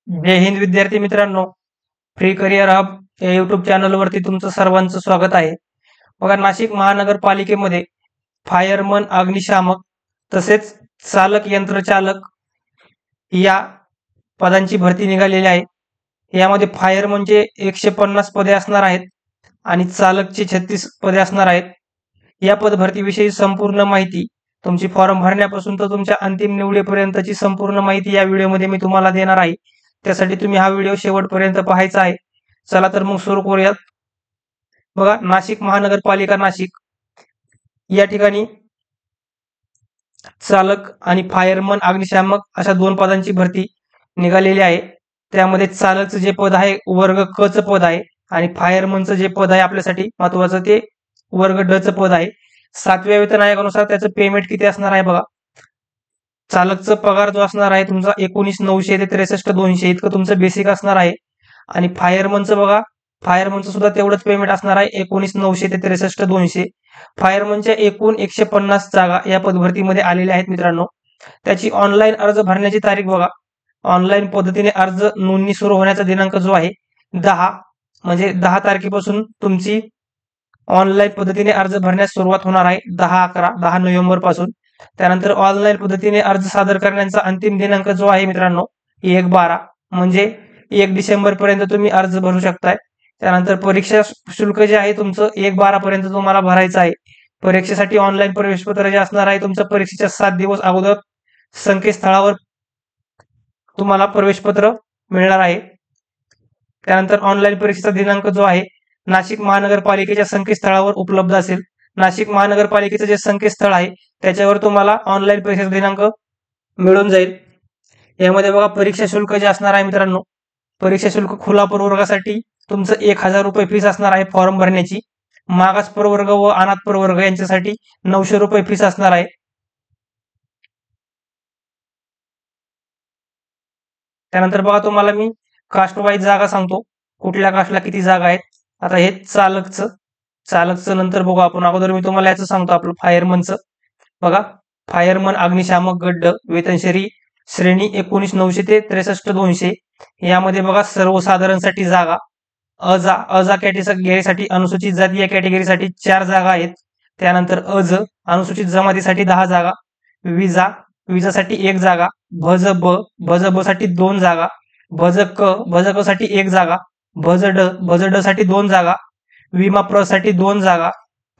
जय हिंद विद्यार्थी मित्रांनो, free career hub या युट्यूब चॅनलवरती तुमचं सर्वांचं स्वागत आहे. बघा, नाशिक महानगरपालिकेमध्ये फायरमन, अग्निशामक तसेच चालक यंत्रचालक या पदांची भरती निघालेली आहे. यामध्ये फायरमनचे 150 पदे असणार आहेत आणि चालकचे 36 पदे असणार आहेत. या पदभरतीविषयी संपूर्ण माहिती, तुमची फॉर्म भरण्यापासून तर तुमच्या अंतिम निवडीपर्यंतची संपूर्ण माहिती या व्हिडिओमध्ये मी तुम्हाला देणार आहे. त्यासाठी तुम्ही हा व्हिडिओ शेवटपर्यंत पाहायचा आहे. चला तर मग सुरू करूयात. बघा, नाशिक महानगरपालिका नाशिक या ठिकाणी चालक आणि फायरमन, अग्निशामक अशा 2 पदांची भरती निघालेली आहे. त्यामध्ये चालकचं जे पद आहे वर्ग क चं पद आहे आणि फायरमनचं जे पद आहे आपल्यासाठी महत्वाचं ते वर्ग ड चं पद आहे. 7व्या वेतन आयोगानुसार त्याचं पेमेंट किती असणार आहे बघा. चालकचा पगार जो असणार आहे तुमचा 19,900 ते 63,200 इतकं तुमचं बेसिक असणार आहे. आणि फायरमनचं बघा, फायरमनचं सुद्धा तेवढंच पेमेंट असणार आहे 19,900 ते 63,200. फायरमनच्या एकूण 150 जागा या पदभरतीमध्ये आलेल्या आहेत मित्रांनो. त्याची ऑनलाईन अर्ज भरण्याची तारीख बघा. ऑनलाईन पद्धतीने अर्ज नोंदणी सुरू होण्याचा दिनांक जो आहे 10 म्हणजे 10 तारखेपासून तुमची ऑनलाईन पद्धतीने अर्ज भरण्यास सुरुवात होणार आहे. 10 नोव्हेंबर पासून. त्यानंतर ऑनलाईन पद्धतीने अर्ज सादर करण्याचा अंतिम दिनांक जो आहे मित्रांनो 1/12 म्हणजे 1 डिसेंबर पर्यंत तुम्ही अर्ज भरू शकताय. त्यानंतर परीक्षा शुल्क जे आहे तुमचं 1/12 पर्यंत तुम्हाला भरायचं आहे. परीक्षेसाठी ऑनलाईन प्रवेशपत्र जे असणार आहे तुमचं परीक्षेच्या 7 दिवस अगोदर संकेतस्थळावर तुम्हाला प्रवेशपत्र मिळणार आहे. त्यानंतर ऑनलाईन परीक्षेचा दिनांक जो आहे नाशिक महानगरपालिकेच्या संकेतस्थळावर उपलब्ध असेल. नाशिक महानगरपालिकेचं जे संकेतस्थळ आहे त्याच्यावर तुम्हाला ऑनलाईन परीक्षेचा दिनांक मिळून जाईल. यामध्ये बघा, परीक्षा शुल्क जे असणार आहे मित्रांनो, परीक्षा शुल्क खुला प्रवर्गासाठी तुमचं 1,000 रुपये फीस असणार आहे फॉर्म भरण्याची. मागास प्रवर्ग व अनाथ प्रवर्ग यांच्यासाठी 900 रुपये फीस असणार आहे. त्यानंतर बघा, तुम्हाला मी कास्ट वाईज जागा सांगतो, कुठल्या कास्टला किती जागा आहेत. आता हे चालकचं नंतर बघू आपण. अगोदर मी तुम्हाला याचं सांगतो आपलं फायरमनचं. बघा, फायरमन अग्निशामक गट वेतनश्रेणी श्रेणी 19,900 ते 63,200. यामध्ये बघा, सर्वसाधारणसाठी जागा अजा कॅटेगरीसाठी, अनुसूचित जाती या कॅटेगरीसाठी 4 जागा आहेत. त्यानंतर अनुसूचित जमातीसाठी 10 जागा, विजासाठी 1 जागा, भज ब साठी 2 जागा, भज क साठी 1 जागा, भज ड साठी 2 जागा, विमा प्र साठी 2 जागा.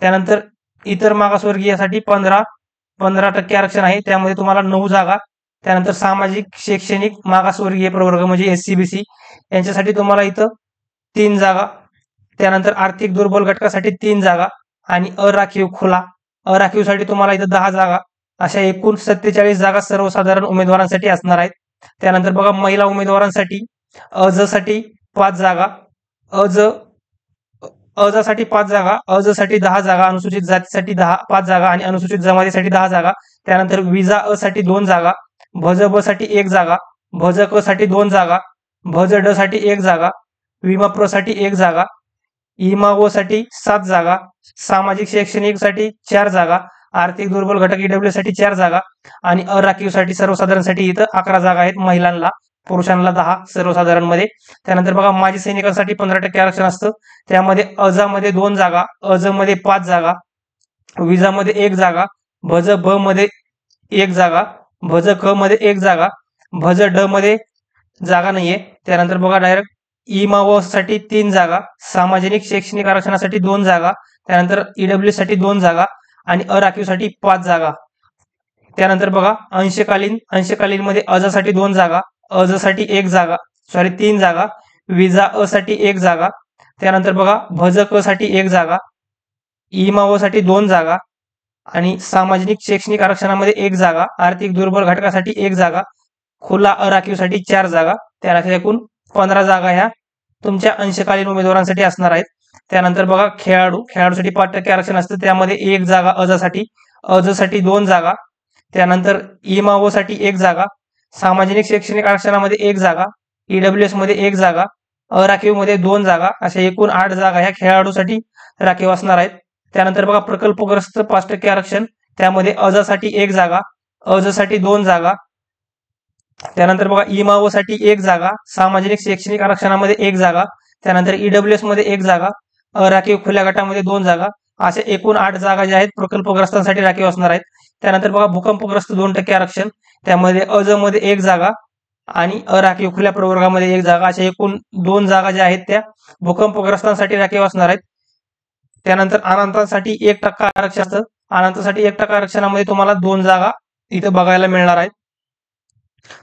त्यानंतर इतर मागासवर्गीयासाठी 15% आरक्षण आहे, त्यामध्ये तुम्हाला 9 जागा. त्यानंतर सामाजिक शैक्षणिक मागासवर्गीय प्रवर्ग म्हणजे SC-BC यांच्यासाठी तुम्हाला इथं 3 जागा. त्यानंतर आर्थिक दुर्बल घटकासाठी 3 जागा आणि अराखीवसाठी तुम्हाला इथं 10 जागा. अशा एकूण 47 जागा सर्वसाधारण उमेदवारांसाठी असणार आहेत. त्यानंतर बघा, महिला उमेदवारांसाठी साठी 5 जागा, साठी 5 जागा, साठी 10 जागा, अनुसूचित जातीसाठी 5 जागा आणि अनुसूचित जमातीसाठी 10 जागा. त्यानंतर विजा साठी 2 जागा, भज ब साठी 1 जागा, भज क साठी 2 जागा, भज ड साठी 1 जागा, विमा प्र साठी 1 जागा, इमा व साठी 7 जागा, सामाजिक शैक्षणिक साठी 4 जागा, आर्थिक दुर्बल घटक EW साठी 4 जागा आणि अराखीवसाठी सर्वसाधारणसाठी इथं 11 जागा आहेत. महिलांना, पुरुषांना 10 सर्वसाधारण मध्ये. त्यानंतर बघा, माजी सैनिकांसाठी 15% आरक्षण असतं. त्यामध्ये मध्ये 2 जागा, मध्ये 5 जागा, विजामध्ये 1 जागा, भज ब मध्ये 1 जागा, भज क मध्ये 1 जागा, भज ड मध्ये जागा नाहीये. त्यानंतर बघा, डायरेक्ट इमा व साठी 3 जागा, सामाजिक शैक्षणिक आरक्षणासाठी 2 जागा, त्यानंतर EW साठी 2 जागा आणि अराखीवसाठी 5 जागा. त्यानंतर बघा, अंशकालीन मध्ये साठी 2 जागा, साठी 1 जागा, 3 जागा, विजा साठी 1 जागा. त्यानंतर बघा, भज क साठी 1 जागा, इमा व साठी 2 जागा आणि सामाजिक शैक्षणिक आरक्षणामध्ये 1 जागा, आर्थिक दुर्बल घटकासाठी 1 जागा, खुला अराखीवसाठी 4 जागा. त्यानंतर एकूण 15 जागा ह्या तुमच्या अंशकालीन उमेदवारांसाठी असणार आहेत. त्यानंतर बघा, खेळाडूसाठी 5% आरक्षण असतं. त्यामध्ये 1 जागा साठी 2 जागा, त्यानंतर इमा व साठी 1 जागा, सामाजिक शैक्षणिक आरक्षणामध्ये 1 जागा, EWS मध्ये 1 जागा, अराखीव मध्ये 2 जागा. अशा एकूण 8 जागा ह्या खेळाडूसाठी राखीव असणार आहेत. त्यानंतर बघा, प्रकल्पग्रस्त 5% आरक्षण. त्यामध्ये साठी 1 जागा, साठी 2 जागा, त्यानंतर बघा इमाओ साठी 1 जागा, सामाजिक शैक्षणिक आरक्षणामध्ये 1 जागा, त्यानंतर ईडब्ल्यूएस मध्ये 1 जागा, अराखीव खुल्या गटामध्ये 2 जागा, अशा एकूण 8 जागा ज्या आहेत प्रकल्पग्रस्तांसाठी राखीव असणार आहेत. त्यानंतर बघा भूकंपग्रस्त 2% आरक्षण, त्यामध्ये अज मध्ये 1 जागा आणि अराखीव खुल्या प्रवर्गामध्ये 1 जागा, अशा एकूण 2 जागा ज्या आहेत त्या भूकंपग्रस्तांसाठी राखीव असणार आहेत. त्यानंतर अनंतांसाठी 1% आरक्षण असतं. अनंतासाठी 1% आरक्षणामध्ये तुम्हाला 2 जागा इथं बघायला मिळणार आहेत.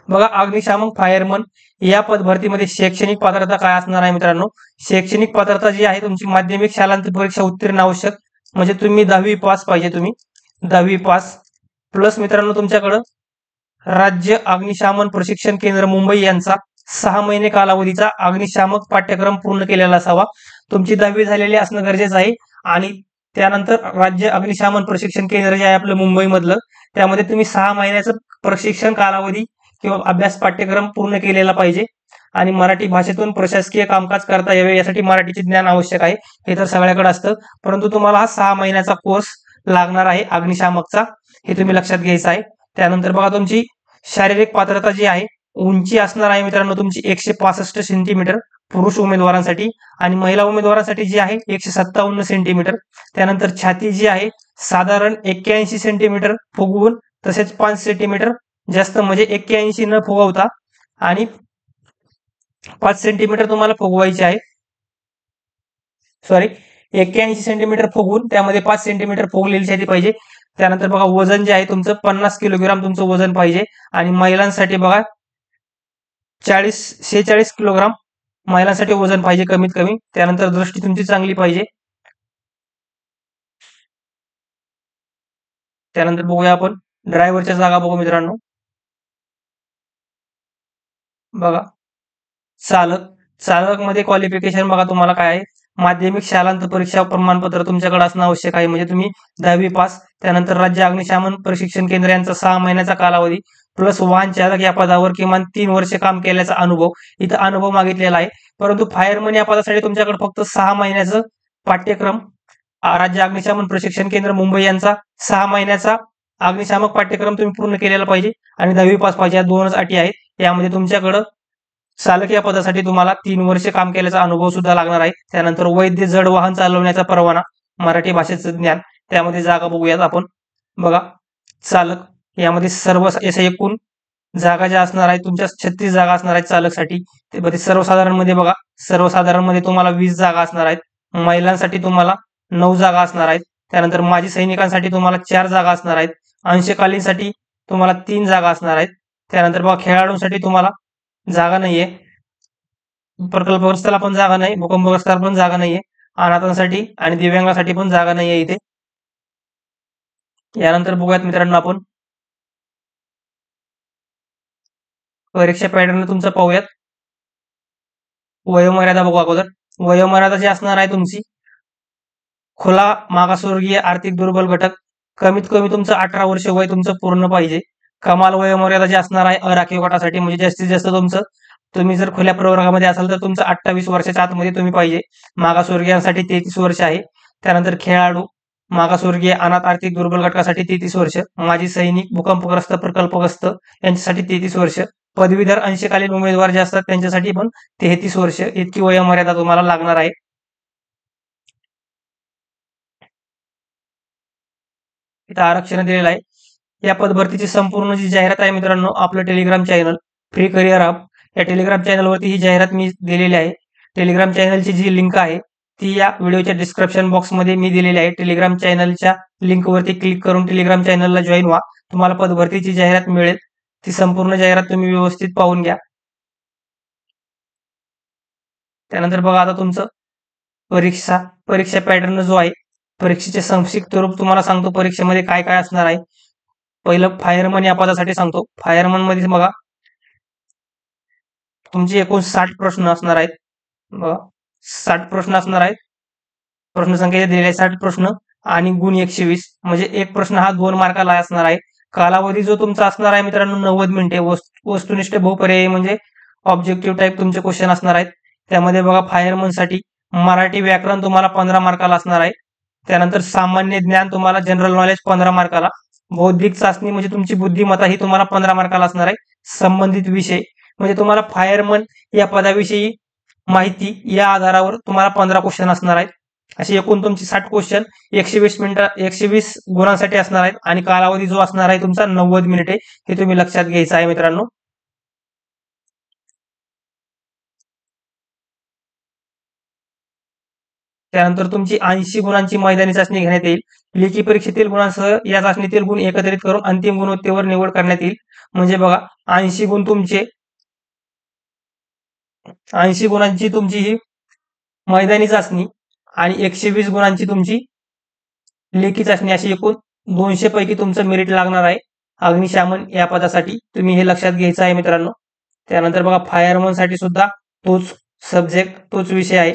बघा अग्निशामक फायरमन या पद भरतीमध्ये शैक्षणिक पात्रता काय असणार आहे मित्रांनो? शैक्षणिक पात्रता जी आहे तुमची माध्यमिक शालांत परीक्षा उत्तीर्ण आवश्यक, म्हणजे तुम्ही 10वी पास पाहिजे, तुम्ही 10वी पास प्लस मित्रांनो तुमच्याकडं राज्य अग्निशामन प्रशिक्षण केंद्र मुंबई यांचा 6 महिने कालावधीचा अग्निशामक पाठ्यक्रम पूर्ण केलेला असावा. तुमची 10वी झालेली असणं गरजेचं आहे. आणि त्यानंतर राज्य अग्निशामन प्रशिक्षण केंद्र जे आहे आपलं मुंबईमधलं, त्यामध्ये तुम्ही 6 महिन्याचं प्रशिक्षण कालावधी किंवा अभ्यास पाठ्यक्रम पूर्ण केलेला पाहिजे. आणि मराठी भाषेतून प्रशासकीय कामकाज करता यावे यासाठी मराठीचे ज्ञान आवश्यक आहे. हे तर सगळ्याकडे असतं, परंतु तुम्हाला हा 6 महिन्याचा कोर्स लागणार आहे अग्निशामकचा, हे तुम्ही लक्षात घ्यायचं आहे. त्यानंतर बघा तुमची शारीरिक पात्रता जी आहे, उंची असणार आहे मित्रांनो तुमची 165 सेंटीमीटर पुरुष उमेदवारांसाठी, आणि महिला उमेदवारांसाठी जी आहे 157 सेंटीमीटर. त्यानंतर छाती जी आहे साधारण 81 सेंटीमीटर फुगवून, तसेच 5 सेंटीमीटर जास्त म्हणजे 81 न फुगवता आणि 5 सेंटीमीटर तुम्हाला फुगवायचे आहे. सॉरी, 81 सेंटीमीटर फुगवून त्यामध्ये 5 सेंटीमीटर फुगलेली छाती पाहिजे. त्यानंतर बघा वजन जे आहे तुमचं 50 किलोग्राम तुमचं वजन पाहिजे, आणि महिलांसाठी बघा 46 किलोग्राम महिलांसाठी वजन पाहिजे कमीत कमी. त्यानंतर दृष्टी तुमची चांगली पाहिजे. त्यानंतर बघूया आपण ड्रायव्हरच्या जागा बघू मित्रांनो. बघा चालक मध्ये क्वालिफिकेशन बघा तुम्हाला काय आहे, माध्यमिक शालांत परीक्षा प्रमाणपत्र तुमच्याकडे असणं आवश्यक आहे, म्हणजे तुम्ही 10वी पास. त्यानंतर राज्य अग्निशामन प्रशिक्षण केंद्र यांचा 6 महिन्याचा कालावधी प्लस वाहन चालक या पदावर किमान 3 वर्ष काम केल्याचा अनुभव, इथं अनुभव मागितलेला आहे. परंतु फायरमन या पदासाठी तुमच्याकडे फक्त 6 महिन्याचं पाठ्यक्रम, राज्य अग्निशामन प्रशिक्षण केंद्र मुंबई यांचा 6 महिन्याचा अग्निशामक पाठ्यक्रम तुम्ही पूर्ण केलेला पाहिजे, आणि 10वी पास पाहिजे. या 2च अटी आहेत. यामध्ये तुमच्याकडं चालक या पदासाठी तुम्हाला 3 वर्ष काम केल्याचा अनुभव सुद्धा लागणार आहे. त्यानंतर वैद्य जड वाहन चालवण्याचा परवाना, मराठी भाषेचं ज्ञान, त्यामध्ये जागा बघूयात आपण. बघा चालक यामध्ये सर्व अशा एकूण जागा ज्या असणार आहेत तुमच्या 36 जागा असणार आहेत चालकसाठी. ते सर्वसाधारण मध्ये बघा, सर्वसाधारण मध्ये तुम्हाला 20 जागा असणार आहेत. महिलांसाठी तुम्हाला 9 जागा असणार आहेत. त्यानंतर माजी सैनिकांसाठी तुम्हाला 4 जागा असणार आहेत. अंशकालीनसाठी तुम्हाला 3 जागा असणार आहेत. त्यानंतर बघा खेळाडूंसाठी तुम्हाला जागा नाहीये, प्रकल्पग्रस्ताला पण जागा नाही, भूकंपग्रस्ताला पण जागा नाहीये, अनाथांसाठी आणि दिव्यांगासाठी पण जागा नाहीये इथे. यानंतर बघूयात मित्रांनो आपण परीक्षा पॅटर्न तुमचं पाहूयात. वयोमर्यादा बघू अगोदर. वयोमर्यादा जी असणार आहे तुमची, खुला मागासवर्गीय आर्थिक दुर्बल घटक कमीत कमी तुमचं 18 वर्ष वय तुमचं पूर्ण पाहिजे. कमाल वयोमर्यादा जी असणार आहे अराखीव गटासाठी, म्हणजे जास्तीत जास्त तुमचं, तुम्ही जर खुल्या प्रवर्गामध्ये असाल तर तुमचं 28 वर्षाच्या आतमध्ये तुम्ही पाहिजे. मागासवर्गीयांसाठी 33 वर्ष आहे. त्यानंतर खेळाडू, मागासवर्गीय, अनाथ, आर्थिक दुर्बल घटकासाठी 33 वर्ष, माजी सैनिक, भूकंपग्रस्त, प्रकल्पग्रस्त यांच्यासाठी 33 वर्ष, पदवीधर अंशकालीन उमेदवार जे असतात त्यांच्यासाठी पण 33 वर्ष इतकी वयोमर्यादा तुम्हाला लागणार आहे. इथं आरक्षण दिलेलं आहे. या पदभरतीची संपूर्ण जी जाहिरात आहे मित्रांनो, आपलं Telegram channel free career hub या टेलिग्राम चॅनलवरती ही जाहिरात मी दिलेली आहे. टेलिग्राम चॅनलची जी लिंक आहे ती या व्हिडिओच्या डिस्क्रिप्शन बॉक्समध्ये मी दिलेली आहे. टेलिग्राम चॅनलच्या लिंकवरती क्लिक करून टेलिग्राम चॅनलला जॉईन व्हा, तुम्हाला पदभरतीची जाहिरात मिळेल. ती संपूर्ण जाहिरात तुम्ही व्यवस्थित पाहून घ्या. त्यानंतर बघा आता तुमचं परीक्षा पॅटर्न जो आहे, परीक्षेचे संक्षिप्त रूप तुम्हाला सांगतो परीक्षेमध्ये काय काय असणार आहे. पहिलं फायरमन या पदासाठी सांगतो. फायरमन मध्ये बघा तुमचे एकूण 60 प्रश्न असणार आहेत. बघा 60 प्रश्न असणार आहेत. प्रश्न संख्या दिलेली आहे 60 प्रश्न आणि गुण 120, म्हणजे एक प्रश्न हा 2 मार्काला असणार आहे. कालावधी जो तुमचा असणार आहे मित्रांनो 90 मिनिटे. वस्तुनिष्ठ बहुपर्यायी म्हणजे ऑब्जेक्टिव्ह टाईप तुमचे क्वेश्चन असणार आहेत. त्यामध्ये बघा फायरमन साठी मराठी व्याकरण तुम्हाला 15 मार्काला असणार आहे. त्यानंतर सामान्य ज्ञान तुम्हाला जनरल नॉलेज 15 मार्काला. बौद्धिक चाचणी म्हणजे तुमची बुद्धिमत्ता ही तुम्हाला 15 मार्काला असणार आहे. संबंधित विषय म्हणजे तुम्हाला फायरमन या पदाविषयी माहिती या आधारावर तुम्हाला 15 क्वेश्चन असणार आहेत. असे एकूण तुमची 60 क्वेश्चन 120 गुणांसाठी असणार आहेत आणि कालावधी जो असणार आहे तुमचा 90 मिनिटे हे तुम्ही लक्षात घ्यायचं आहे मित्रांनो. त्यानंतर तुमची 80 गुणांची मैदानी चाचणी घेण्यात येईल. लेखी परीक्षेतील गुणांसह या चाचणीतील गुण एकत्रित करून अंतिम गुणवत्तेवर निवड करण्यात येईल. म्हणजे बघा 80 गुण तुमचे 80 गुणांची तुमची ही मैदानी चाचणी आणि 120 गुणांची तुमची लेखी चाचणी अशी एकूण 200 पैकी तुमचं मेरिट लागणार आहे अग्निशामन या पदासाठी. तुम्ही हे लक्षात घ्यायचं आहे मित्रांनो. त्यानंतर बघा फायरमन साठी सुद्धा तोच सब्जेक्ट तोच विषय आहे.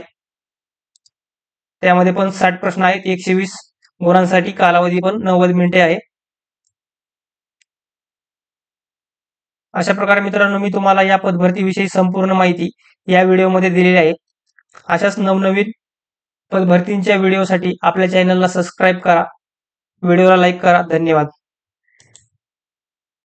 त्यामध्ये पण 60 प्रश्न आहेत 120 गुणांसाठी, कालावधी पण 90 मिनिटे आहे. अशा प्रकारे मित्रांनो मी तुम्हाला या पदभरतीविषयी संपूर्ण माहिती या व्हिडिओमध्ये दिलेली आहे. अशाच नवनवीन पदभरतींच्या व्हिडिओसाठी आपल्या चॅनलला सबस्क्राईब करा, व्हिडिओला लाईक करा. धन्यवाद.